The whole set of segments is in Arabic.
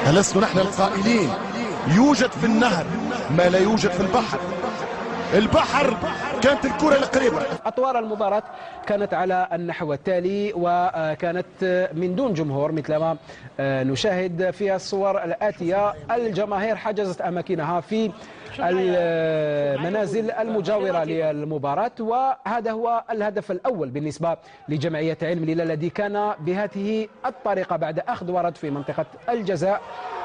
ألسنا نحن القائلين يوجد في النهر ما لا يوجد في البحر. البحر كانت الكرة القريبة. أطوار المباراة كانت على النحو التالي، وكانت من دون جمهور مثلما نشاهد في الصور الآتية. الجماهير حجزت أماكنها في المنازل المجاورة للمباراة، وهذا هو الهدف الأول بالنسبة لجمعية عين مليلة الذي كان بهذه الطريقة. بعد أخذ ورد في منطقة الجزاء،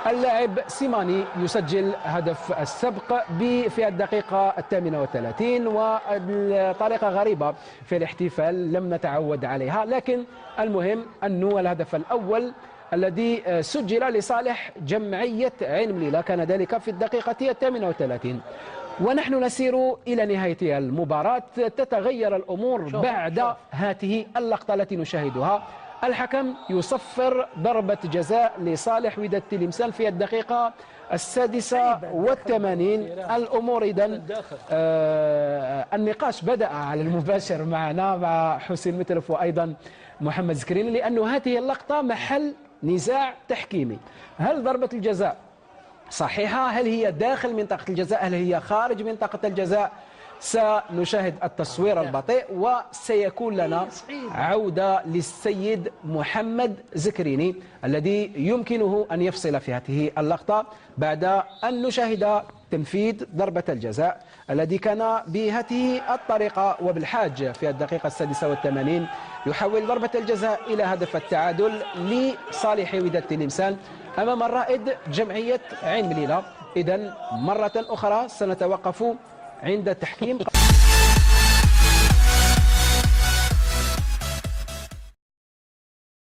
اللاعب سيماني يسجل هدف السبق في الدقيقة 38، وطريقة غريبة في الاحتفال لم نتعود عليها، لكن المهم أنه الهدف الأول الذي سجل لصالح جمعية عين مليلة كان ذلك في الدقيقة 38. ونحن نسير إلى نهاية المباراة. تتغير الأمور بعد هذه اللقطة التي نشاهدها. الحكم يصفر ضربة جزاء لصالح وداد تلمسان في الدقيقة 86. الأمور إذن النقاش بدأ على المباشر معنا مع حسين متلف وأيضا محمد زكريني، لأن هذه اللقطة محل نزاع تحكيمي. هل ضربة الجزاء صحيحة؟ هل هي داخل منطقة الجزاء؟ هل هي خارج منطقة الجزاء؟ سنشاهد التصوير البطيء، وسيكون لنا عودة للسيد محمد زكريني الذي يمكنه أن يفصل في هذه اللقطة بعد أن نشاهد تنفيذ ضربة الجزاء الذي كان بهذه الطريقة. وبالحاج في الدقيقة 86 يحول ضربة الجزاء إلى هدف التعادل لصالح وداد تلمسان أمام الرائد جمعية عين مليلة. إذن مرة أخرى سنتوقف عند التحكيم.